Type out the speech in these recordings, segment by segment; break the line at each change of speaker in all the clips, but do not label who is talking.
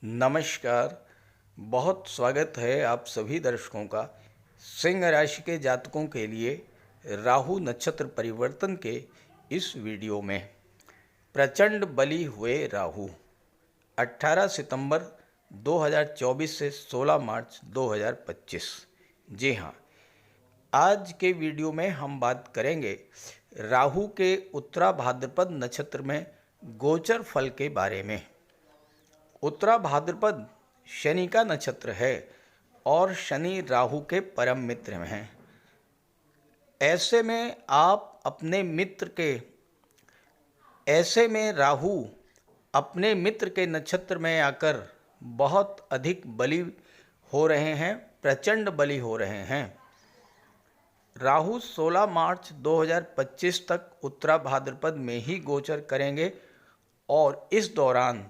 नमस्कार। बहुत स्वागत है आप सभी दर्शकों का सिंह राशि के जातकों के लिए राहु नक्षत्र परिवर्तन के इस वीडियो में। प्रचंड बली हुए राहु 18 सितंबर 2024 से 16 मार्च 2025। जी हाँ, आज के वीडियो में हम बात करेंगे राहु के उत्तरा भाद्रपद नक्षत्र में गोचर फल के बारे में। उत्तरा भाद्रपद शनि का नक्षत्र है और शनि राहु के परम मित्र में हैं। ऐसे में राहु अपने मित्र के नक्षत्र में आकर बहुत अधिक बली हो रहे हैं, प्रचंड बली हो रहे हैं। राहु 16 मार्च 2025 तक उत्तरा भाद्रपद में ही गोचर करेंगे और इस दौरान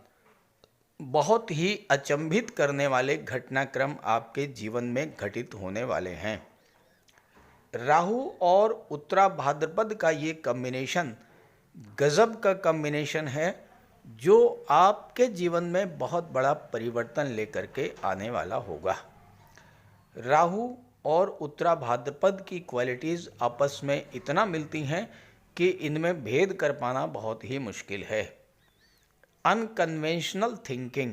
बहुत ही अचंभित करने वाले घटनाक्रम आपके जीवन में घटित होने वाले हैं। राहु और उत्तरा भाद्रपद का ये कॉम्बिनेशन गजब का कॉम्बिनेशन है, जो आपके जीवन में बहुत बड़ा परिवर्तन लेकर के आने वाला होगा। राहु और उत्तरा भाद्रपद की क्वालिटीज़ आपस में इतना मिलती हैं कि इनमें भेद कर पाना बहुत ही मुश्किल है। अनकन्वेंशनल थिंकिंग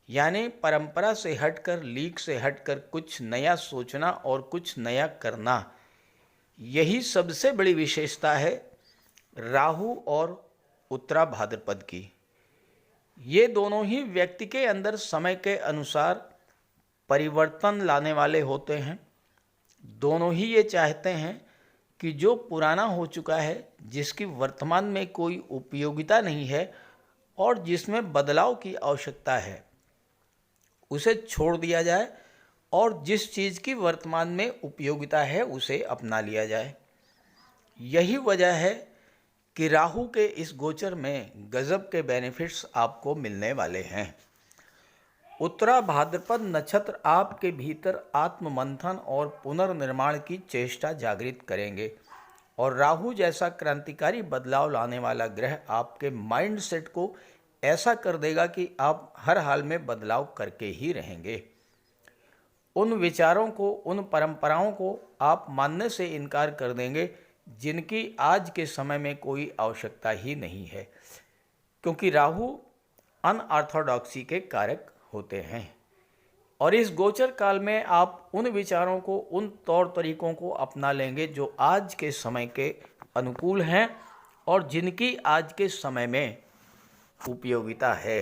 यानी परंपरा से हटकर, लीक से हटकर कुछ नया सोचना और कुछ नया करना, यही सबसे बड़ी विशेषता है राहु और उत्तरा भाद्रपद की। ये दोनों ही व्यक्ति के अंदर समय के अनुसार परिवर्तन लाने वाले होते हैं। दोनों ही ये चाहते हैं कि जो पुराना हो चुका है, जिसकी वर्तमान में कोई उपयोगिता नहीं है और जिसमें बदलाव की आवश्यकता है, उसे छोड़ दिया जाए और जिस चीज़ की वर्तमान में उपयोगिता है उसे अपना लिया जाए। यही वजह है कि राहु के इस गोचर में गजब के बेनिफिट्स आपको मिलने वाले हैं। उत्तरा भाद्रपद नक्षत्र आपके भीतर आत्ममंथन और पुनर्निर्माण की चेष्टा जागृत करेंगे और राहु जैसा क्रांतिकारी बदलाव लाने वाला ग्रह आपके माइंड सेट को ऐसा कर देगा कि आप हर हाल में बदलाव करके ही रहेंगे। उन विचारों को, उन परंपराओं को आप मानने से इनकार कर देंगे जिनकी आज के समय में कोई आवश्यकता ही नहीं है, क्योंकि राहु अनऑर्थोडॉक्सी के कारक होते हैं। और इस गोचर काल में आप उन विचारों को, उन तौर तरीकों को अपना लेंगे जो आज के समय के अनुकूल हैं और जिनकी आज के समय में उपयोगिता है।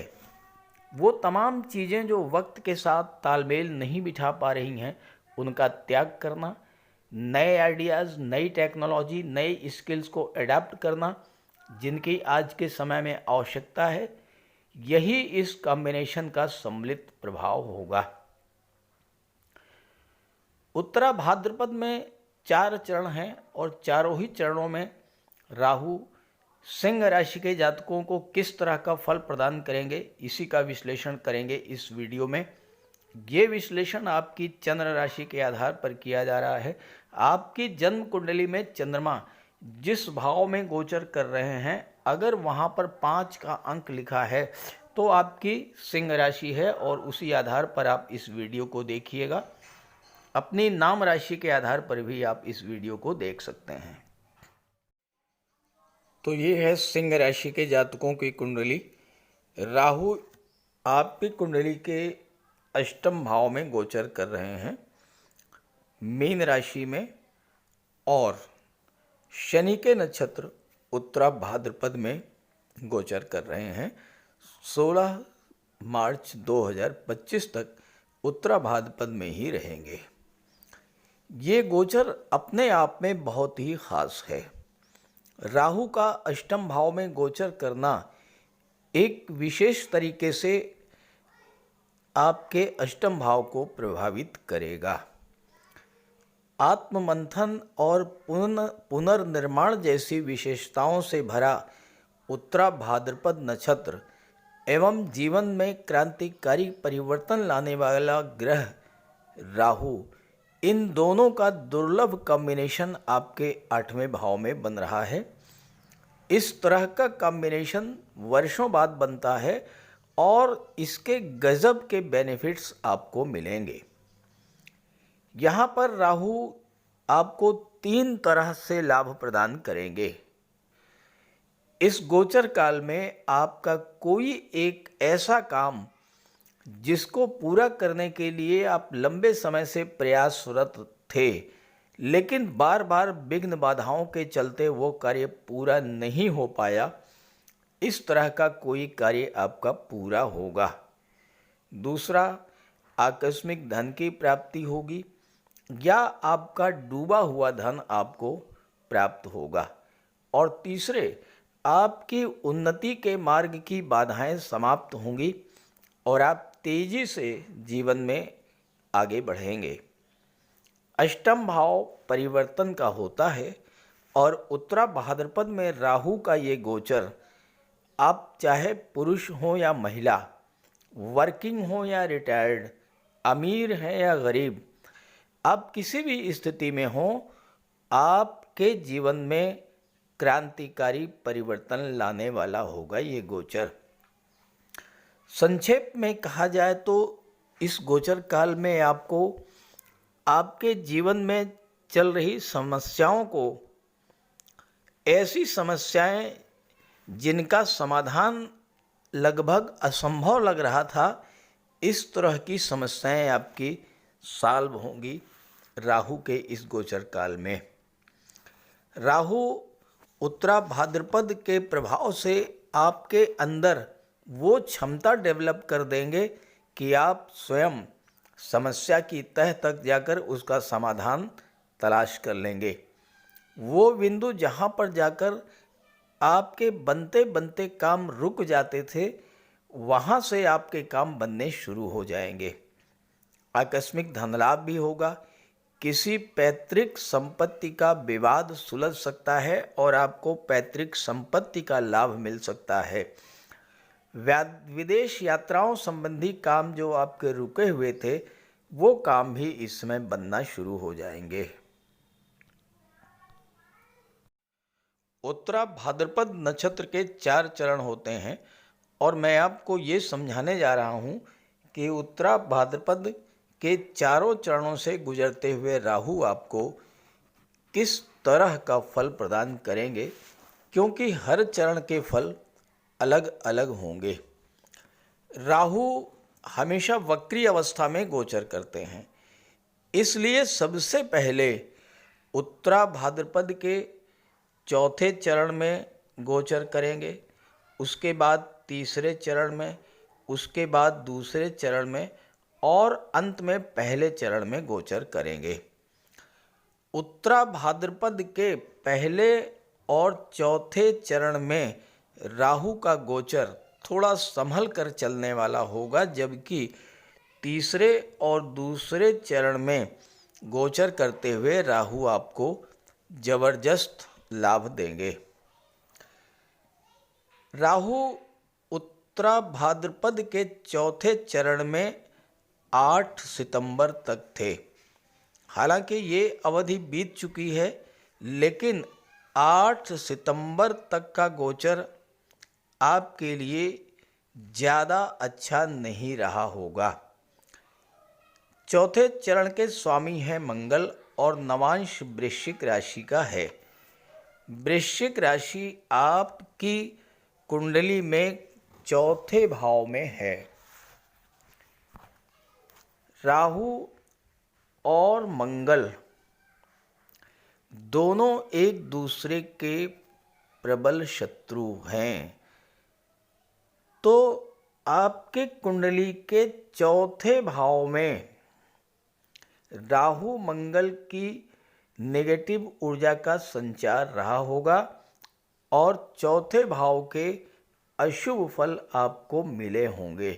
वो तमाम चीज़ें जो वक्त के साथ तालमेल नहीं बिठा पा रही हैं, उनका त्याग करना, नए आइडियाज़, नई टेक्नोलॉजी, नई स्किल्स को एडाप्ट करना, जिनकी आज के समय में आवश्यकता है, यही इस कॉम्बिनेशन का सम्मिलित प्रभाव होगा। उत्तरा भाद्रपद में 4 चरण हैं और चारों ही चरणों में राहु सिंह राशि के जातकों को किस तरह का फल प्रदान करेंगे, इसी का विश्लेषण करेंगे इस वीडियो में। ये विश्लेषण आपकी चंद्र राशि के आधार पर किया जा रहा है। आपकी जन्म कुंडली में चंद्रमा जिस भाव में गोचर कर रहे हैं, अगर वहाँ पर 5 का अंक लिखा है तो आपकी सिंह राशि है और उसी आधार पर आप इस वीडियो को देखिएगा। अपनी नाम राशि के आधार पर भी आप इस वीडियो को देख सकते हैं। तो ये है सिंह राशि के जातकों की कुंडली। राहु आपकी कुंडली के अष्टम भाव में गोचर कर रहे हैं, मीन राशि में, और शनि के नक्षत्र उत्तरा भाद्रपद में गोचर कर रहे हैं। 16 मार्च 2025 तक उत्तरा भाद्रपद में ही रहेंगे। ये गोचर अपने आप में बहुत ही खास है। राहु का अष्टम भाव में गोचर करना एक विशेष तरीके से आपके अष्टम भाव को प्रभावित करेगा। आत्ममंथन और पुनर्निर्माण जैसी विशेषताओं से भरा उत्तरा भाद्रपद नक्षत्र एवं जीवन में क्रांतिकारी परिवर्तन लाने वाला ग्रह राहु, इन दोनों का दुर्लभ कॉम्बिनेशन आपके 8वें भाव में बन रहा है। इस तरह का कॉम्बिनेशन वर्षों बाद बनता है और इसके गजब के बेनिफिट्स आपको मिलेंगे। यहाँ पर राहु आपको 3 तरह से लाभ प्रदान करेंगे। इस गोचर काल में आपका कोई एक ऐसा काम जिसको पूरा करने के लिए आप लंबे समय से प्रयासरत थे, लेकिन बार बार विघ्न बाधाओं के चलते वो कार्य पूरा नहीं हो पाया, इस तरह का कोई कार्य आपका पूरा होगा। दूसरा, आकस्मिक धन की प्राप्ति होगी या आपका डूबा हुआ धन आपको प्राप्त होगा। और तीसरे, आपकी उन्नति के मार्ग की बाधाएं समाप्त होंगी और आप तेजी से जीवन में आगे बढ़ेंगे। अष्टम भाव परिवर्तन का होता है और उत्तरा भाद्रपद में राहु का ये गोचर, आप चाहे पुरुष हो या महिला, वर्किंग हो या रिटायर्ड, अमीर है या गरीब, आप किसी भी स्थिति में हो, आपके जीवन में क्रांतिकारी परिवर्तन लाने वाला होगा ये गोचर। संक्षेप में कहा जाए तो इस गोचर काल में आपको आपके जीवन में चल रही समस्याओं को, ऐसी समस्याएं जिनका समाधान लगभग असंभव लग रहा था, इस तरह की समस्याएं आपकी सॉल्व होंगी राहु के इस गोचर काल में। राहु उत्तरा भाद्रपद के प्रभाव से आपके अंदर वो क्षमता डेवलप कर देंगे कि आप स्वयं समस्या की तह तक जाकर उसका समाधान तलाश कर लेंगे। वो बिंदु जहाँ पर जाकर आपके बनते बनते काम रुक जाते थे, वहाँ से आपके काम बनने शुरू हो जाएंगे। आकस्मिक धन लाभ भी होगा। किसी पैतृक संपत्ति का विवाद सुलझ सकता है और आपको पैतृक संपत्ति का लाभ मिल सकता है। विदेश यात्राओं संबंधी काम जो आपके रुके हुए थे, वो काम भी इस समय बनना शुरू हो जाएंगे। उत्तरा भाद्रपद नक्षत्र के 4 चरण होते हैं और मैं आपको ये समझाने जा रहा हूँ कि उत्तरा भाद्रपद के चारों चरणों से गुजरते हुए राहु आपको किस तरह का फल प्रदान करेंगे, क्योंकि हर चरण के फल अलग अलग होंगे। राहु हमेशा वक्री अवस्था में गोचर करते हैं, इसलिए सबसे पहले उत्तरा भाद्रपद के चौथे चरण में गोचर करेंगे, उसके बाद तीसरे चरण में, उसके बाद दूसरे चरण में और अंत में पहले चरण में गोचर करेंगे। उत्तरा भाद्रपद के पहले और चौथे चरण में राहु का गोचर थोड़ा संभल कर चलने वाला होगा, जबकि तीसरे और दूसरे चरण में गोचर करते हुए राहु आपको जबरदस्त लाभ देंगे। राहु उत्तरा भाद्रपद के चौथे चरण में 8 सितंबर तक थे। हालांकि ये अवधि बीत चुकी है, लेकिन 8 सितंबर तक का गोचर आपके लिए ज़्यादा अच्छा नहीं रहा होगा। चौथे चरण के स्वामी हैं मंगल और नवांश वृश्चिक राशि का है। वृश्चिक राशि आपकी कुंडली में चौथे भाव में है। राहु और मंगल दोनों एक दूसरे के प्रबल शत्रु हैं, तो आपके कुंडली के चौथे भाव में राहु मंगल की नेगेटिव ऊर्जा का संचार रहा होगा और चौथे भाव के अशुभ फल आपको मिले होंगे।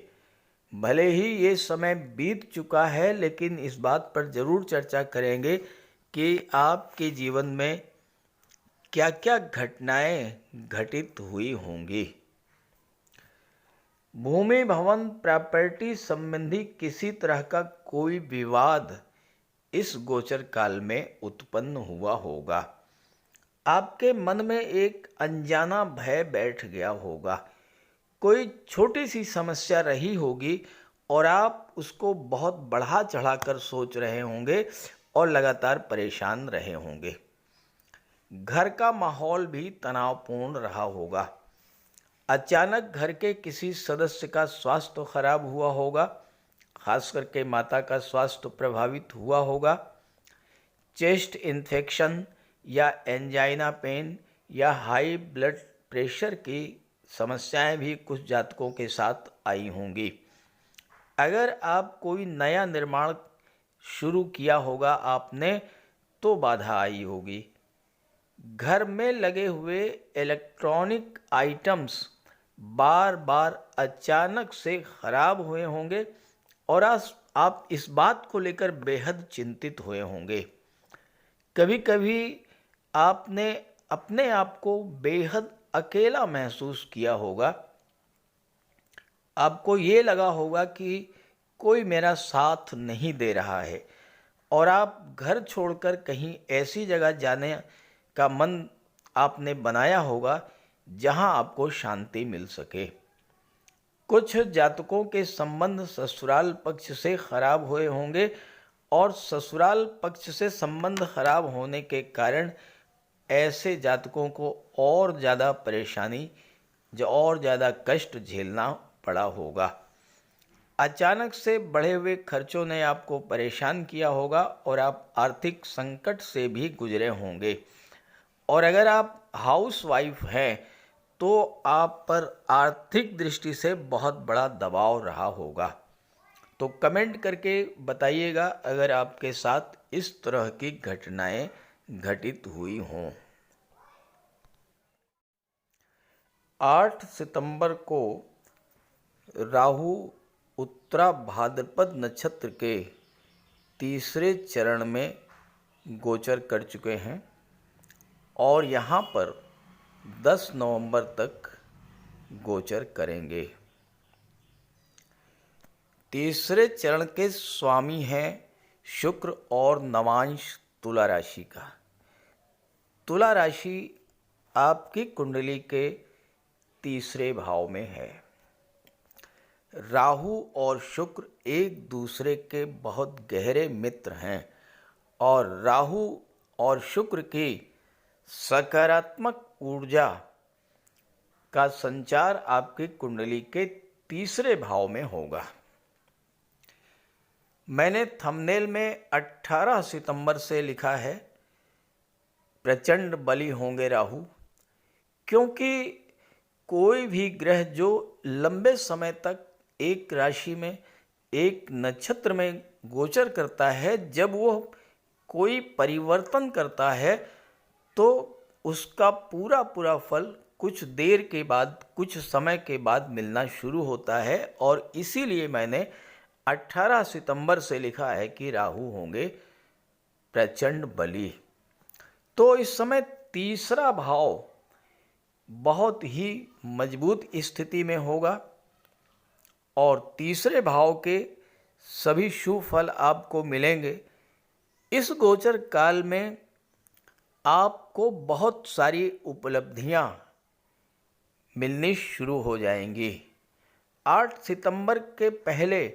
भले ही ये समय बीत चुका है, लेकिन इस बात पर ज़रूर चर्चा करेंगे कि आपके जीवन में क्या क्या घटनाएं घटित हुई होंगी। भूमि भवन प्रॉपर्टी संबंधी किसी तरह का कोई विवाद इस गोचर काल में उत्पन्न हुआ होगा। आपके मन में एक अनजाना भय बैठ गया होगा, कोई छोटी सी समस्या रही होगी और आप उसको बहुत बढ़ा चढ़ाकर सोच रहे होंगे और लगातार परेशान रहे होंगे। घर का माहौल भी तनावपूर्ण रहा होगा। अचानक घर के किसी सदस्य का स्वास्थ्य खराब हुआ होगा, खास करके माता का स्वास्थ्य प्रभावित हुआ होगा। चेस्ट इन्फेक्शन या एंजाइना पेन या हाई ब्लड प्रेशर की समस्याएं भी कुछ जातकों के साथ आई होंगी। अगर आप कोई नया निर्माण शुरू किया होगा आपने, तो बाधा आई होगी। घर में लगे हुए इलेक्ट्रॉनिक आइटम्स बार बार अचानक से खराब हुए होंगे और आप इस बात को लेकर बेहद चिंतित हुए होंगे। कभी कभी आपने अपने आप को बेहद अकेला महसूस किया होगा। आपको ये लगा होगा कि कोई मेरा साथ नहीं दे रहा है और आप घर छोड़कर कहीं ऐसी जगह जाने का मन आपने बनाया होगा जहां आपको शांति मिल सके। कुछ जातकों के संबंध ससुराल पक्ष से खराब हुए होंगे और ससुराल पक्ष से संबंध खराब होने के कारण ऐसे जातकों को और ज़्यादा परेशानी और ज़्यादा कष्ट झेलना पड़ा होगा। अचानक से बढ़े हुए खर्चों ने आपको परेशान किया होगा और आप आर्थिक संकट से भी गुजरे होंगे। और अगर आप हाउस वाइफ हैं तो आप पर आर्थिक दृष्टि से बहुत बड़ा दबाव रहा होगा। तो कमेंट करके बताइएगा अगर आपके साथ इस तरह की घटनाएं घटित हुई हों। 8 सितंबर को राहु उत्तरा भाद्रपद नक्षत्र के तीसरे चरण में गोचर कर चुके हैं और यहाँ पर 10 नवंबर तक गोचर करेंगे। तीसरे चरण के स्वामी हैं शुक्र और नवांश तुला राशि का। तुला राशि आपकी कुंडली के तीसरे भाव में है। राहु और शुक्र एक दूसरे के बहुत गहरे मित्र हैं और राहु और शुक्र की सकारात्मक ऊर्जा का संचार आपकी कुंडली के तीसरे भाव में होगा। मैंने थंबनेल में 18 सितंबर से लिखा है प्रचंड बली होंगे राहु, क्योंकि कोई भी ग्रह जो लंबे समय तक एक राशि में एक नक्षत्र में गोचर करता है, जब वो कोई परिवर्तन करता है तो उसका पूरा पूरा फल कुछ देर के बाद, कुछ समय के बाद मिलना शुरू होता है। और इसीलिए मैंने 18 सितंबर से लिखा है कि राहु होंगे प्रचंड बली। तो इस समय तीसरा भाव बहुत ही मजबूत स्थिति में होगा और तीसरे भाव के सभी शुभ फल आपको मिलेंगे। इस गोचर काल में आपको बहुत सारी उपलब्धियां मिलनी शुरू हो जाएंगी। 8 सितंबर के पहले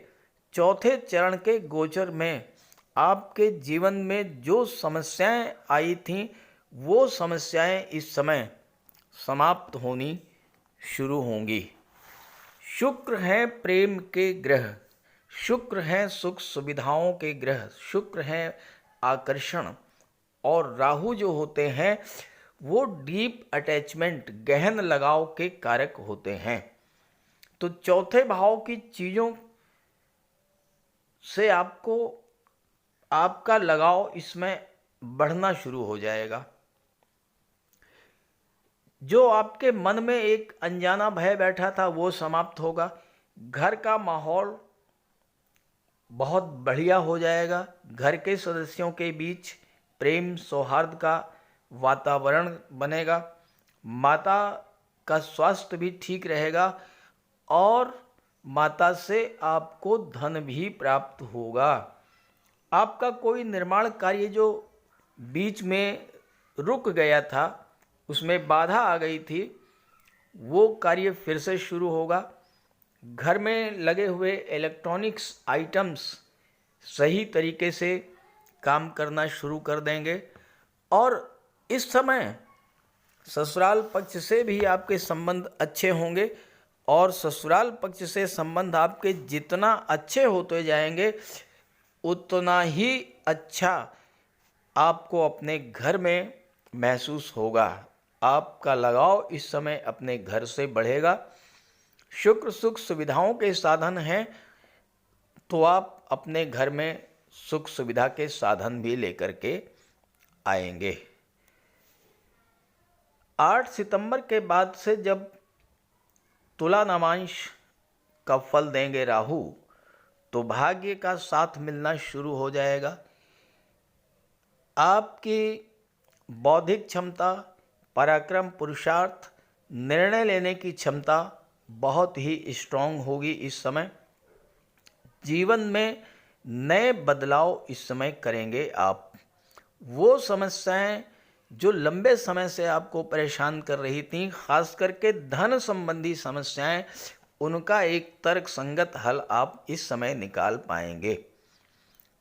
चौथे चरण के गोचर में आपके जीवन में जो समस्याएं आई थीं, वो समस्याएं इस समय समाप्त होनी शुरू होंगी। शुक्र हैं प्रेम के ग्रह, शुक्र हैं सुख सुविधाओं के ग्रह, शुक्र हैं आकर्षण, और राहु जो होते हैं वो डीप अटैचमेंट, गहन लगाव के कारक होते हैं। तो चौथे भाव की चीज़ों से आपको आपका लगाव इसमें बढ़ना शुरू हो जाएगा। जो आपके मन में एक अनजाना भय बैठा था वो समाप्त होगा। घर का माहौल बहुत बढ़िया हो जाएगा। घर के सदस्यों के बीच प्रेम सौहार्द का वातावरण बनेगा। माता का स्वास्थ्य भी ठीक रहेगा और माता से आपको धन भी प्राप्त होगा। आपका कोई निर्माण कार्य जो बीच में रुक गया था, उसमें बाधा आ गई थी, वो कार्य फिर से शुरू होगा। घर में लगे हुए इलेक्ट्रॉनिक्स आइटम्स सही तरीके से काम करना शुरू कर देंगे। और इस समय ससुराल पक्ष से भी आपके संबंध अच्छे होंगे, और ससुराल पक्ष से संबंध आपके जितना अच्छे होते जाएंगे उतना ही अच्छा आपको अपने घर में महसूस होगा। आपका लगाव इस समय अपने घर से बढ़ेगा। शुक्र सुख सुविधाओं के साधन हैं, तो आप अपने घर में सुख सुविधा के साधन भी लेकर के आएंगे। 8 सितंबर के बाद से जब तुला नवांश का फल देंगे राहु, तो भाग्य का साथ मिलना शुरू हो जाएगा। आपकी बौद्धिक क्षमता, पराक्रम, पुरुषार्थ, निर्णय लेने की क्षमता बहुत ही स्ट्रांग होगी इस समय। जीवन में नए बदलाव इस समय करेंगे आप। वो समस्याएं जो लंबे समय से आपको परेशान कर रही थीं, खास करके धन संबंधी समस्याएं, उनका एक तर्क संगत हल आप इस समय निकाल पाएंगे।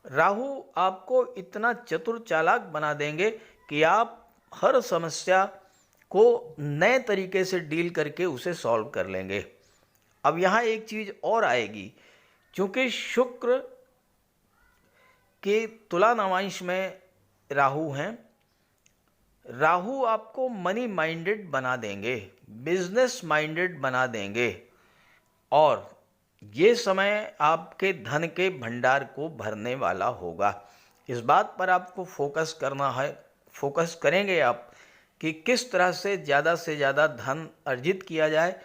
राहु आपको इतना चतुर चालाक बना देंगे कि आप हर समस्या को नए तरीके से डील करके उसे सॉल्व कर लेंगे। अब यहाँ एक चीज़ और आएगी, क्योंकि शुक्र के तुला नवांश में राहु हैं। राहु आपको मनी माइंडेड बना देंगे, बिजनेस माइंडेड बना देंगे, और ये समय आपके धन के भंडार को भरने वाला होगा। इस बात पर आपको फोकस करना है, फोकस करेंगे आप कि किस तरह से ज़्यादा धन अर्जित किया जाए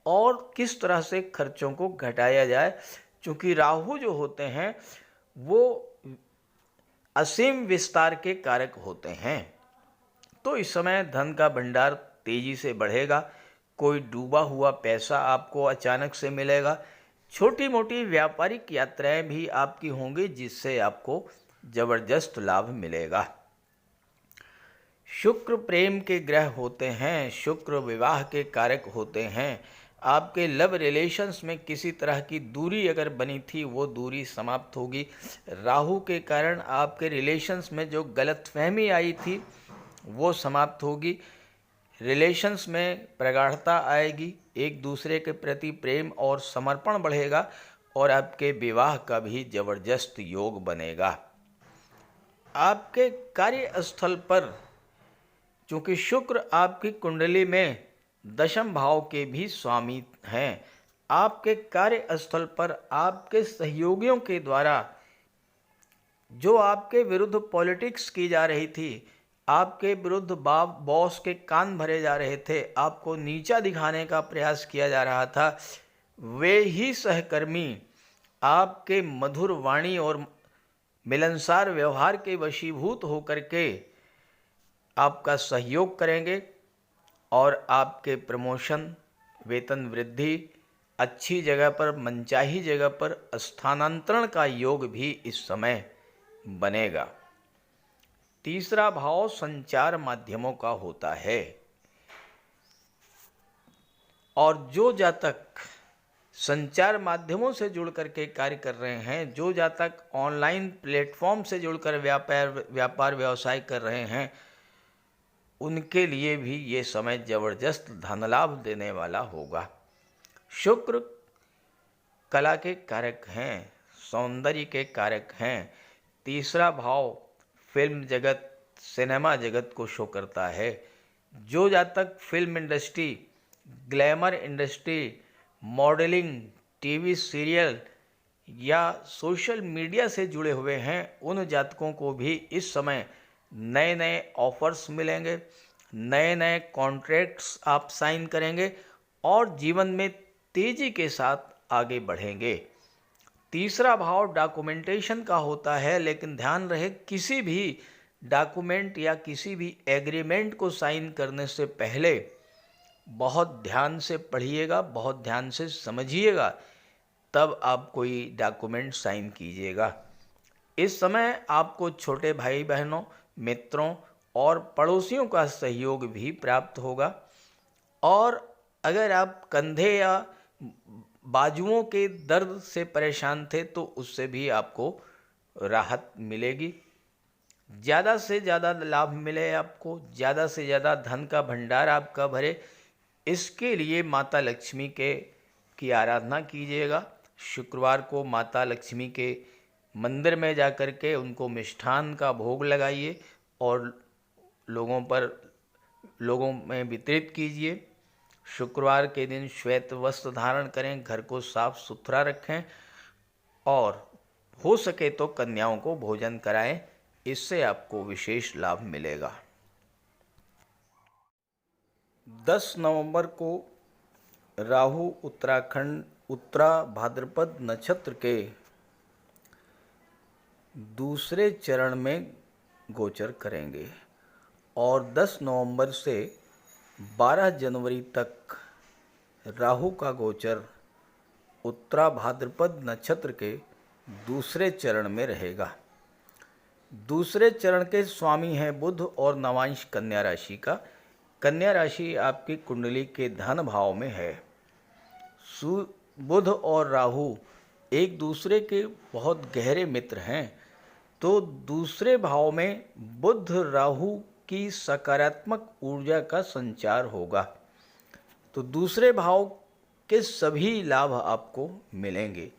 और किस तरह से खर्चों को घटाया जाए, क्योंकि राहु जो होते हैं वो असीम विस्तार के कारक होते हैं। तो इस समय धन का भंडार तेजी से बढ़ेगा। कोई डूबा हुआ पैसा आपको अचानक से मिलेगा। छोटी मोटी व्यापारिक यात्राएं भी आपकी होंगी, जिससे आपको जबरदस्त लाभ मिलेगा। शुक्र प्रेम के ग्रह होते हैं, शुक्र विवाह के कारक होते हैं। आपके लव रिलेशंस में किसी तरह की दूरी अगर बनी थी, वो दूरी समाप्त होगी। राहु के कारण आपके रिलेशंस में जो गलतफहमी आई थी वो समाप्त होगी। रिलेशंस में प्रगाढ़ता आएगी, एक दूसरे के प्रति प्रेम और समर्पण बढ़ेगा, और आपके विवाह का भी जबरदस्त योग बनेगा। आपके कार्यस्थल पर चूँकि शुक्र आपकी कुंडली में दशम भाव के भी स्वामी हैं, आपके कार्यस्थल पर आपके सहयोगियों के द्वारा जो आपके विरुद्ध पॉलिटिक्स की जा रही थी, आपके विरुद्ध बॉस के कान भरे जा रहे थे, आपको नीचा दिखाने का प्रयास किया जा रहा था, वे ही सहकर्मी आपके मधुर वाणी और मिलनसार व्यवहार के वशीभूत होकर के आपका सहयोग करेंगे, और आपके प्रमोशन, वेतन वृद्धि, अच्छी जगह पर, मनचाही जगह पर स्थानांतरण का योग भी इस समय बनेगा। तीसरा भाव संचार माध्यमों का होता है, और जो जातक संचार माध्यमों से जुड़ करके कार्य कर रहे हैं, जो जातक ऑनलाइन प्लेटफॉर्म से जुड़कर व्यापार व्यवसाय कर रहे हैं, उनके लिए भी ये समय जबरदस्त धन लाभ देने वाला होगा। शुक्र कला के कारक हैं, सौंदर्य के कारक हैं। तीसरा भाव फिल्म जगत, सिनेमा जगत को शो करता है। जो जातक film industry, glamour industry, modelling, TV serial या सोशल मीडिया से जुड़े हुए हैं, उन जातकों को भी इस समय नए नए ऑफर्स मिलेंगे, नए नए कॉन्ट्रैक्ट्स आप साइन करेंगे और जीवन में तेजी के साथ आगे बढ़ेंगे। तीसरा भाव डॉक्यूमेंटेशन का होता है, लेकिन ध्यान रहे किसी भी डॉक्यूमेंट या किसी भी एग्रीमेंट को साइन करने से पहले बहुत ध्यान से पढ़िएगा, बहुत ध्यान से समझिएगा, तब आप कोई डॉक्यूमेंट साइन कीजिएगा। इस समय आपको छोटे भाई बहनों, मित्रों और पड़ोसियों का सहयोग भी प्राप्त होगा, और अगर आप कंधे या बाजुओं के दर्द से परेशान थे तो उससे भी आपको राहत मिलेगी। ज़्यादा से ज़्यादा लाभ मिले आपको, ज़्यादा से ज़्यादा धन का भंडार आपका भरे, इसके लिए माता लक्ष्मी की आराधना कीजिएगा। शुक्रवार को माता लक्ष्मी के मंदिर में जाकर के उनको मिष्ठान का भोग लगाइए और लोगों में वितरित कीजिए। शुक्रवार के दिन श्वेत वस्त्र धारण करें, घर को साफ सुथरा रखें और हो सके तो कन्याओं को भोजन कराएं, इससे आपको विशेष लाभ मिलेगा। 10 नवंबर को राहु उत्तराखंड उत्तरा भाद्रपद नक्षत्र के दूसरे चरण में गोचर करेंगे और 10 नवंबर से 12 जनवरी तक राहु का गोचर उत्तरा भाद्रपद नक्षत्र के दूसरे चरण में रहेगा। दूसरे चरण के स्वामी हैं बुध और नवांश कन्या राशि का। कन्या राशि आपकी कुंडली के धन भाव में है। बुध और राहु एक दूसरे के बहुत गहरे मित्र हैं, तो दूसरे भाव में बुध राहु की सकारात्मक ऊर्जा का संचार होगा, तो दूसरे भाव के सभी लाभ आपको मिलेंगे।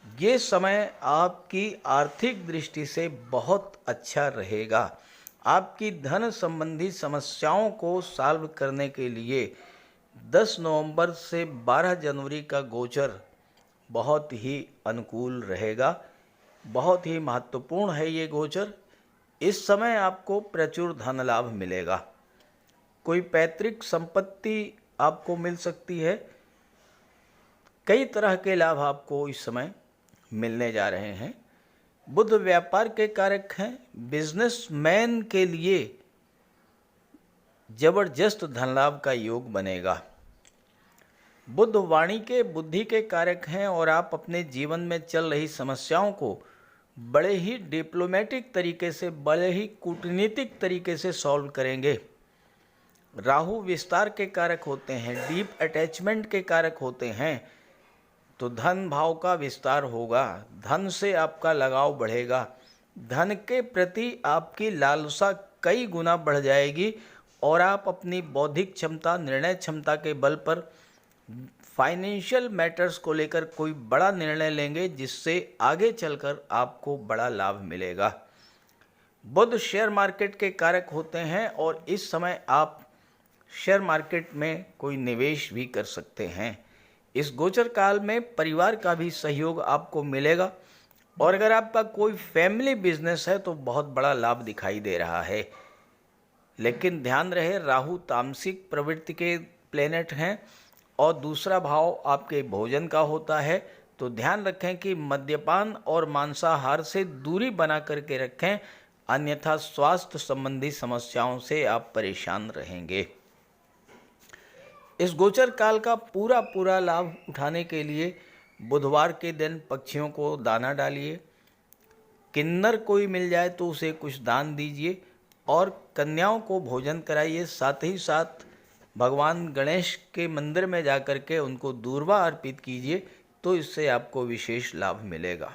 ये समय आपकी आर्थिक दृष्टि से बहुत अच्छा रहेगा। आपकी धन संबंधी समस्याओं को सॉल्व करने के लिए 10 नवंबर से 12 जनवरी का गोचर बहुत ही अनुकूल रहेगा। बहुत ही महत्वपूर्ण है ये गोचर। इस समय आपको प्रचुर धन लाभ मिलेगा। कोई पैतृक संपत्ति आपको मिल सकती है। कई तरह के लाभ आपको इस समय मिलने जा रहे हैं। बुध व्यापार के कारक हैं। बिजनेसमैन के लिए जबरदस्त धन लाभ का योग बनेगा। बुध वाणी के बुद्धि के कारक हैं और आप अपने जीवन में चल रही समस्याओं को बड़े ही डिप्लोमेटिक तरीके से, बड़े ही कूटनीतिक तरीके से सॉल्व करेंगे। राहु विस्तार के कारक होते हैं, डीप अटैचमेंट के कारक होते हैं, तो धन भाव का विस्तार होगा। धन से आपका लगाव बढ़ेगा। धन के प्रति आपकी लालसा कई गुना बढ़ जाएगी और आप अपनी बौद्धिक क्षमता, निर्णय क्षमता के बल पर फाइनेंशियल मैटर्स को लेकर कोई बड़ा निर्णय लेंगे, जिससे आगे चलकर आपको बड़ा लाभ मिलेगा। बुध शेयर मार्केट के कारक होते हैं और इस समय आप शेयर मार्केट में कोई निवेश भी कर सकते हैं। इस गोचर काल में परिवार का भी सहयोग आपको मिलेगा और अगर आपका कोई फैमिली बिजनेस है तो बहुत बड़ा लाभ दिखाई दे रहा है। लेकिन ध्यान रहे, राहु तामसिक प्रवृत्ति के प्लेनेट हैं और दूसरा भाव आपके भोजन का होता है, तो ध्यान रखें कि मद्यपान और मांसाहार से दूरी बना करके रखें, अन्यथा स्वास्थ्य संबंधी समस्याओं से आप परेशान रहेंगे। इस गोचर काल का पूरा लाभ उठाने के लिए बुधवार के दिन पक्षियों को दाना डालिए। किन्नर कोई मिल जाए तो उसे कुछ दान दीजिए और कन्याओं को भोजन कराइए। साथ ही साथ भगवान गणेश के मंदिर में जाकर के उनको दूर्वा अर्पित कीजिए, तो इससे आपको विशेष लाभ मिलेगा।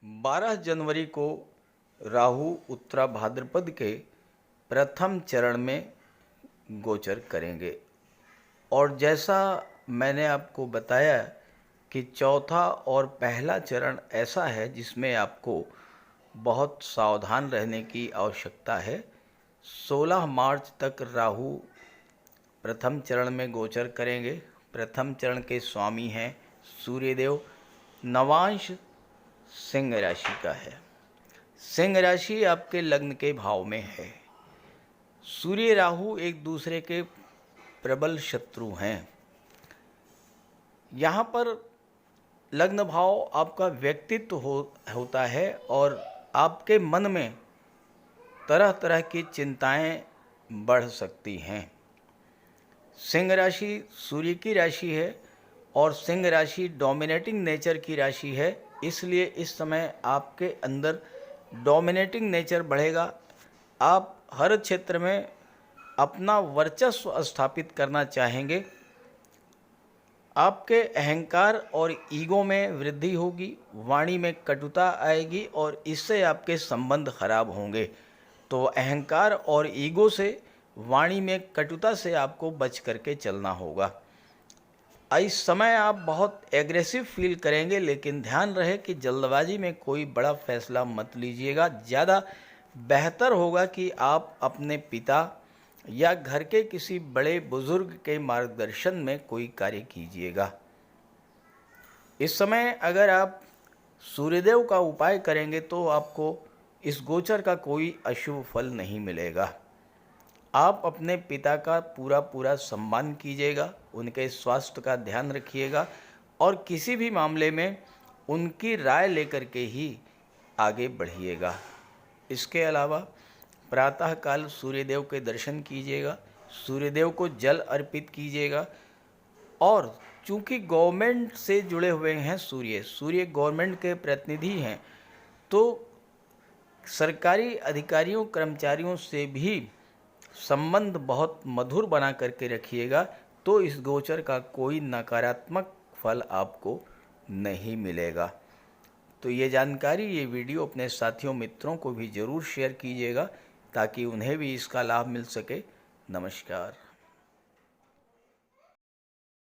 12 जनवरी को राहु उत्तरा भाद्रपद के प्रथम चरण में गोचर करेंगे और जैसा मैंने आपको बताया कि चौथा और पहला चरण ऐसा है जिसमें आपको बहुत सावधान रहने की आवश्यकता है। 16 मार्च तक राहु प्रथम चरण में गोचर करेंगे। प्रथम चरण के स्वामी हैं सूर्यदेव। नवांश सिंह राशि का है। सिंह राशि आपके लग्न के भाव में है। सूर्य राहु एक दूसरे के प्रबल शत्रु हैं। यहाँ पर लग्न भाव आपका व्यक्तित्व होता है और आपके मन में तरह तरह की चिंताएं बढ़ सकती हैं। सिंह राशि सूर्य की राशि है और सिंह राशि डोमिनेटिंग नेचर की राशि है, इसलिए इस समय आपके अंदर डोमिनेटिंग नेचर बढ़ेगा। आप हर क्षेत्र में अपना वर्चस्व स्थापित करना चाहेंगे। आपके अहंकार और ईगो में वृद्धि होगी, वाणी में कटुता आएगी और इससे आपके संबंध खराब होंगे। तो अहंकार और ईगो से, वाणी में कटुता से आपको बच करके चलना होगा। इस समय आप बहुत एग्रेसिव फील करेंगे, लेकिन ध्यान रहे कि जल्दबाजी में कोई बड़ा फैसला मत लीजिएगा। ज़्यादा बेहतर होगा कि आप अपने पिता या घर के किसी बड़े बुजुर्ग के मार्गदर्शन में कोई कार्य कीजिएगा। इस समय अगर आप सूर्यदेव का उपाय करेंगे तो आपको इस गोचर का कोई अशुभ फल नहीं मिलेगा। आप अपने पिता का पूरा पूरा सम्मान कीजिएगा, उनके स्वास्थ्य का ध्यान रखिएगा और किसी भी मामले में उनकी राय लेकर के ही आगे बढ़िएगा। इसके अलावा प्रातःकाल सूर्यदेव के दर्शन कीजिएगा, सूर्यदेव को जल अर्पित कीजिएगा। और चूंकि गवर्नमेंट से जुड़े हुए हैं सूर्य गवर्नमेंट के प्रतिनिधि हैं, तो सरकारी अधिकारियों कर्मचारियों से भी संबंध बहुत मधुर बना करके रखिएगा, तो इस गोचर का कोई नकारात्मक फल आपको नहीं मिलेगा। तो ये जानकारी, ये वीडियो अपने साथियों मित्रों को भी ज़रूर शेयर कीजिएगा ताकि उन्हें भी इसका लाभ मिल सके। नमस्कार।